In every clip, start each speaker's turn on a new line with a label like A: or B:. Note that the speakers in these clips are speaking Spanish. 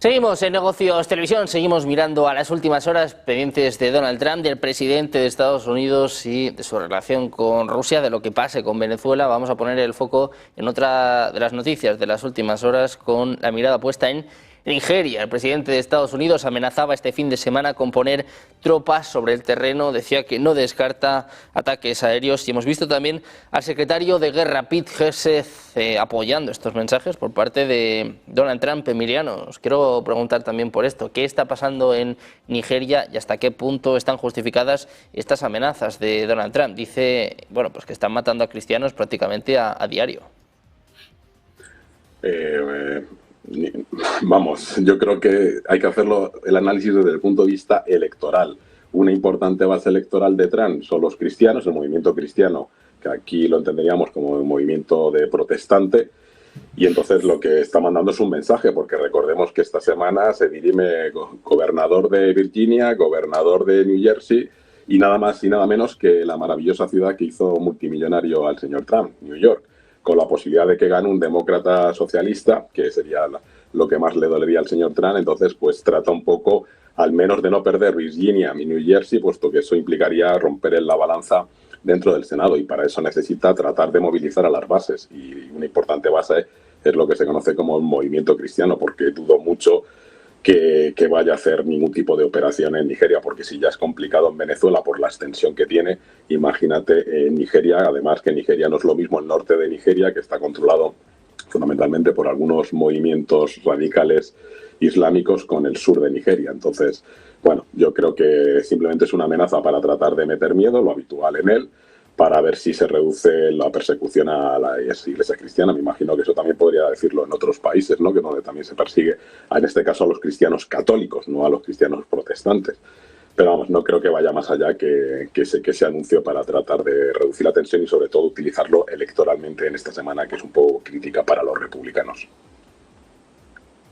A: Seguimos en Negocios Televisión, seguimos mirando a las últimas horas pendientes de Donald Trump, del presidente de Estados Unidos y de su relación con Rusia, de lo que pase con Venezuela. Vamos a poner el foco en otra de las noticias de las últimas horas con la mirada puesta en Nigeria. El presidente de Estados Unidos amenazaba este fin de semana con poner tropas sobre el terreno, decía que no descarta ataques aéreos y hemos visto también al secretario de Guerra, Pete Hegseth, apoyando estos mensajes por parte de Donald Trump. Emiliano, os quiero preguntar también por esto, ¿qué está pasando en Nigeria y hasta qué punto están justificadas estas amenazas de Donald Trump? Dice, bueno, pues que están matando a cristianos prácticamente a diario.
B: Vamos, yo creo que hay que hacerlo el análisis desde el punto de vista electoral. Una importante base electoral de Trump son los cristianos, el movimiento cristiano, que aquí lo entenderíamos como un movimiento de protestante, y entonces lo que está mandando es un mensaje, porque recordemos que esta semana se dirime gobernador de Virginia, gobernador de New Jersey, y nada más y nada menos que la maravillosa ciudad que hizo multimillonario al señor Trump, New York, con la posibilidad de que gane un demócrata socialista, que sería lo que más le dolería al señor Trump. Entonces, pues trata un poco, al menos, de no perder Virginia y New Jersey, puesto que eso implicaría romper en la balanza dentro del Senado, y para eso necesita tratar de movilizar a las bases. Y una importante base es lo que se conoce como el movimiento cristiano, porque dudo mucho que vaya a hacer ningún tipo de operación en Nigeria, porque si ya es complicado en Venezuela por la extensión que tiene, imagínate en Nigeria. Además que Nigeria no es lo mismo el norte de Nigeria, que está controlado fundamentalmente por algunos movimientos radicales islámicos, con el sur de Nigeria. Entonces, bueno, yo creo que simplemente es una amenaza para tratar de meter miedo, lo habitual en él, para ver si se reduce la persecución a las iglesias cristianas. Me imagino que eso también podría decirlo en otros países, ¿no?, que donde también se persigue, en este caso, a los cristianos católicos, no a los cristianos protestantes. Pero vamos, no creo que vaya más allá que ese anuncio para tratar de reducir la tensión y sobre todo utilizarlo electoralmente en esta semana, que es un poco crítica para los republicanos.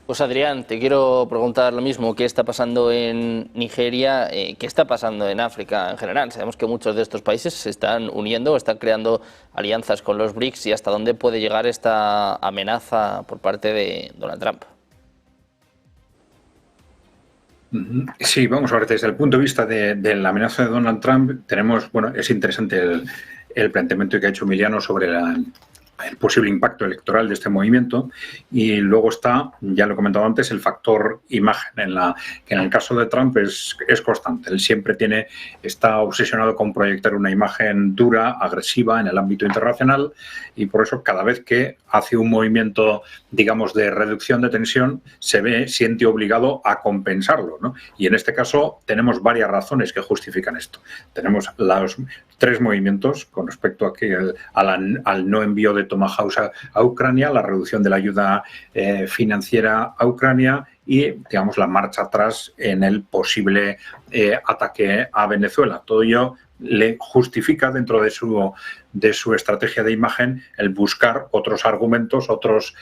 A: Pues Adrián, te quiero preguntar lo mismo. ¿Qué está pasando en Nigeria? ¿Qué está pasando en África en general? Sabemos que muchos de estos países se están uniendo, están creando alianzas con los BRICS, y hasta dónde puede llegar esta amenaza por parte de Donald Trump.
C: Sí, vamos a ver, desde el punto de vista de la amenaza de Donald Trump, es interesante el planteamiento que ha hecho Emiliano sobre el posible impacto electoral de este movimiento, y luego está, ya lo he comentado antes, el factor imagen, que en el caso de Trump es constante. Él siempre está obsesionado con proyectar una imagen dura, agresiva en el ámbito internacional, y por eso cada vez que hace un movimiento, digamos, de reducción de tensión, siente obligado a compensarlo, ¿no? Y en este caso tenemos varias razones que justifican esto. Tenemos los 3 movimientos con respecto al no envío de Tomahawks a Ucrania, la reducción de la ayuda financiera a Ucrania y, digamos, la marcha atrás en el posible ataque a Venezuela. Todo ello le justifica, dentro de su estrategia de imagen, el buscar otros argumentos, otros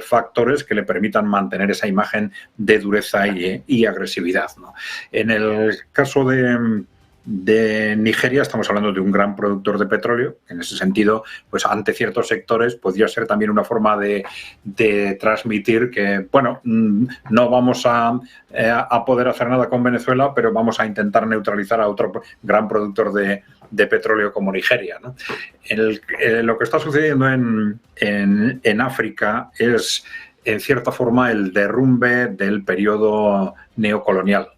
C: factores que le permitan mantener esa imagen de dureza y agresividad, ¿no? En el caso de Nigeria estamos hablando de un gran productor de petróleo. En ese sentido, pues ante ciertos sectores podría ser también una forma de transmitir que, bueno, no vamos a poder hacer nada con Venezuela, pero vamos a intentar neutralizar a otro gran productor de petróleo como Nigeria, ¿no? Lo que está sucediendo en África es, en cierta forma, el derrumbe del periodo neocolonial.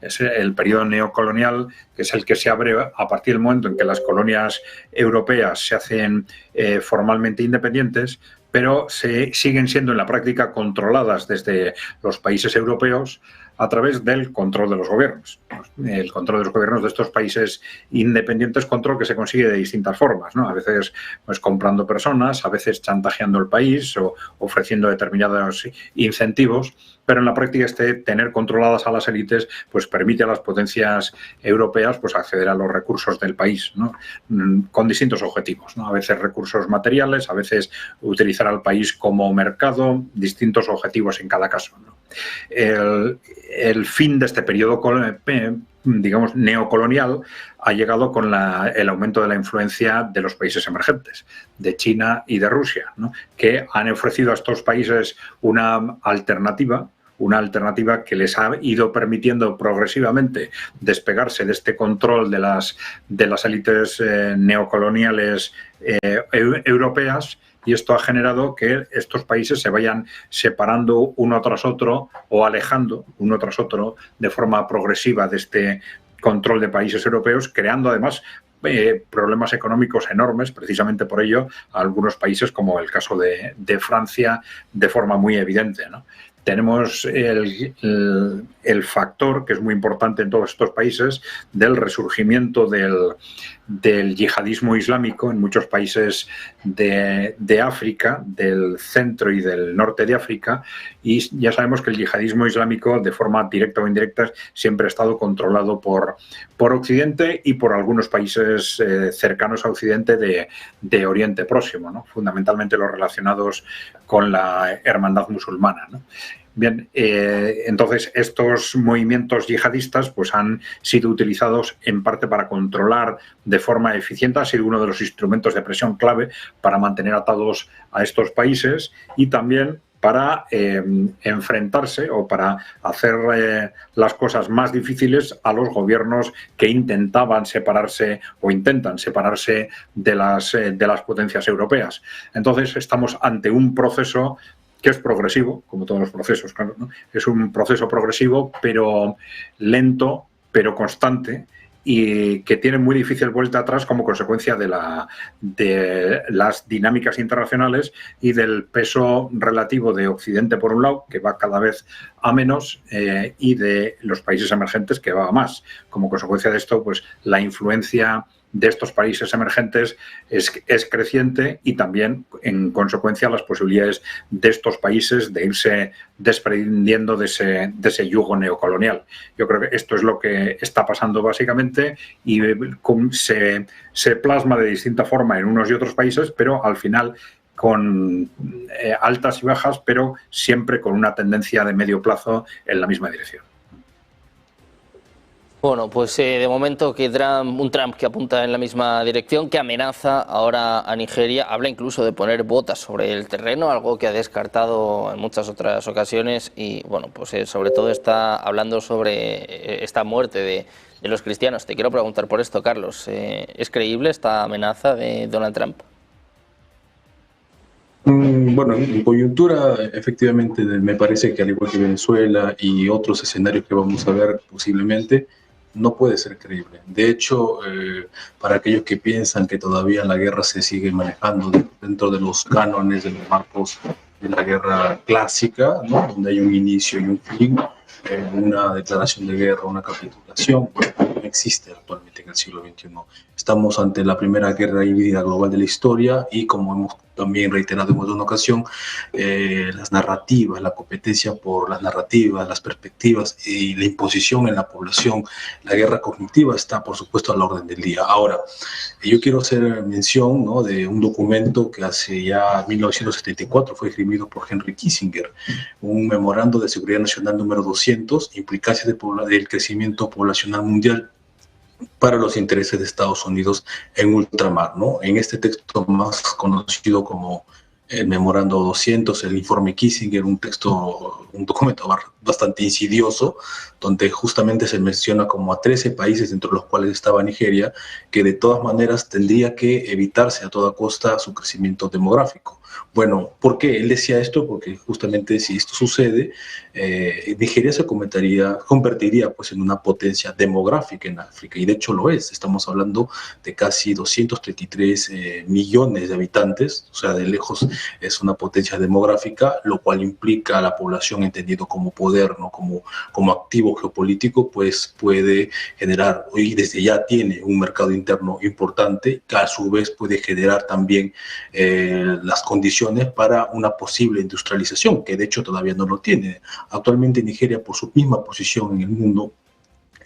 C: Es el periodo neocolonial, que es el que se abre a partir del momento en que las colonias europeas se hacen formalmente independientes, pero siguen siendo en la práctica controladas desde los países europeos a través del control de los gobiernos. El control de los gobiernos de estos países independientes, control que se consigue de distintas formas, ¿no? A veces, pues, comprando personas, a veces chantajeando el país o ofreciendo determinados incentivos, pero en la práctica tener controladas a las élites pues permite a las potencias europeas pues acceder a los recursos del país, ¿no?, con distintos objetivos, ¿no? A veces recursos materiales, a veces utilizar al país como mercado, distintos objetivos en cada caso, ¿no? El fin de este periodo, digamos, neocolonial ha llegado con el aumento de la influencia de los países emergentes, de China y de Rusia, ¿no?, que han ofrecido a estos países una alternativa, una alternativa que les ha ido permitiendo progresivamente despegarse de este control de las élites neocoloniales europeas, y esto ha generado que estos países se vayan separando uno tras otro o alejando uno tras otro de forma progresiva de este control de países europeos, creando además problemas económicos enormes, precisamente por ello, a algunos países, como el caso de Francia, de forma muy evidente, ¿no? Tenemos el factor, que es muy importante en todos estos países, del resurgimiento del yihadismo islámico en muchos países de África, del centro y del norte de África, y ya sabemos que el yihadismo islámico, de forma directa o indirecta, siempre ha estado controlado por Occidente y por algunos países cercanos a Occidente de Oriente Próximo, ¿no? Fundamentalmente los relacionados con la hermandad musulmana, ¿no? Bien, entonces estos movimientos yihadistas pues han sido utilizados en parte para controlar de forma eficiente, ha sido uno de los instrumentos de presión clave para mantener atados a estos países y también para enfrentarse o para hacer las cosas más difíciles a los gobiernos que intentaban separarse o intentan separarse de las potencias europeas. Entonces estamos ante un proceso que es progresivo, como todos los procesos, claro, ¿no? Es un proceso progresivo, pero lento, pero constante, y que tiene muy difícil vuelta atrás como consecuencia de las dinámicas internacionales y del peso relativo de Occidente, por un lado, que va cada vez a menos, y de los países emergentes, que va a más. Como consecuencia de esto, pues la influencia de estos países emergentes es creciente, y también, en consecuencia, las posibilidades de estos países de irse desprendiendo de ese yugo neocolonial. Yo creo que esto es lo que está pasando básicamente, y se plasma de distinta forma en unos y otros países, pero al final con altas y bajas, pero siempre con una tendencia de medio plazo en la misma dirección.
A: Bueno, pues de momento que un Trump que apunta en la misma dirección, que amenaza ahora a Nigeria, habla incluso de poner botas sobre el terreno, algo que ha descartado en muchas otras ocasiones, y bueno, pues sobre todo está hablando sobre esta muerte de los cristianos. Te quiero preguntar por esto, Carlos, ¿es creíble esta amenaza de Donald Trump?
D: Bueno, en coyuntura, efectivamente, me parece que al igual que Venezuela y otros escenarios que vamos a ver posiblemente, no puede ser creíble. De hecho, para aquellos que piensan que todavía la guerra se sigue manejando dentro de los cánones, de los marcos de la guerra clásica, ¿no? Donde hay un inicio y un fin, una declaración de guerra, una capitulación, bueno, no existe actualmente en el siglo XXI. Estamos ante la primera guerra híbrida global de la historia, y como hemos también reiterado en una ocasión, las narrativas, la competencia por las narrativas, las perspectivas y la imposición en la población, la guerra cognitiva está, por supuesto, a la orden del día. Ahora, yo quiero hacer mención, ¿no?, de un documento que hace ya 1974 fue escrito por Henry Kissinger, un memorando de seguridad nacional número 200, implicancias del crecimiento poblacional mundial para los intereses de Estados Unidos en ultramar, ¿no? En este texto más conocido como el Memorando 200, el informe Kissinger, un documento bastante insidioso, donde justamente se menciona como a 13 países, entre los cuales estaba Nigeria, que de todas maneras tendría que evitarse a toda costa su crecimiento demográfico. Bueno, ¿por qué él decía esto? Porque justamente si esto sucede, Nigeria se convertiría pues en una potencia demográfica en África, y de hecho lo es. Estamos hablando de casi 233 millones de habitantes, o sea, de lejos es una potencia demográfica, lo cual implica a la población entendido como poder, ¿no? Como activo geopolítico, pues puede generar, y desde ya tiene un mercado interno importante, que a su vez puede generar también las condiciones para una posible industrialización, que de hecho todavía no lo tiene. Actualmente Nigeria, por su misma posición en el mundo,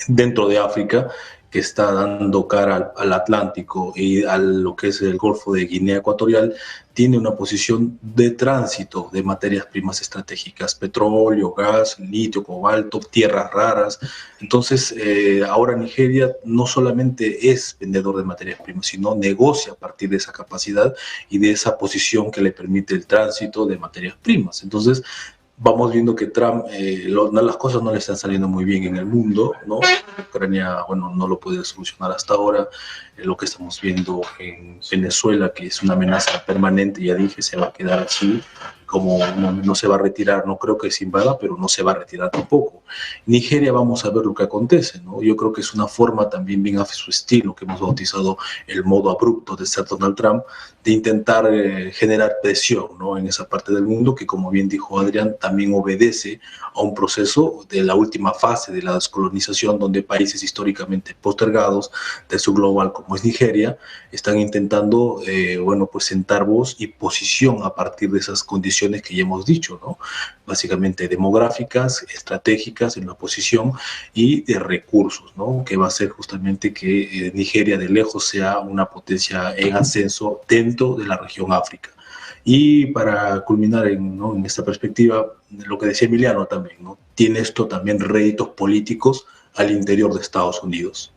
D: dentro de África, que está dando cara al Atlántico y a lo que es el Golfo de Guinea Ecuatorial, tiene una posición de tránsito de materias primas estratégicas, petróleo, gas, litio, cobalto, tierras raras. Entonces, ahora Nigeria no solamente es vendedor de materias primas, sino negocia a partir de esa capacidad y de esa posición que le permite el tránsito de materias primas. Entonces, vamos viendo que Trump, las cosas no le están saliendo muy bien en el mundo, ¿no? Ucrania, bueno, no lo puede solucionar hasta ahora. Lo que estamos viendo en Venezuela, que es una amenaza permanente, ya dije, se va a quedar así, como no se va a retirar, no creo que se invada, pero no se va a retirar tampoco. Nigeria, vamos a ver lo que acontece, ¿no? Yo creo que es una forma también bien a su estilo, que hemos bautizado el modo abrupto de ser Donald Trump, de intentar generar presión, ¿no? En esa parte del mundo que, como bien dijo Adrián, también obedece a un proceso de la última fase de la descolonización, donde países históricamente postergados de su global, como es Nigeria, están intentando, bueno, pues sentar voz y posición a partir de esas condiciones que ya hemos dicho, ¿no? Básicamente demográficas, estratégicas en la posición y de recursos, ¿no? Que va a hacer justamente que Nigeria de lejos sea una potencia en ascenso dentro de la región África. Y para culminar ¿no? en esta perspectiva, lo que decía Emiliano también, ¿no? Tiene esto también réditos políticos al interior de Estados Unidos.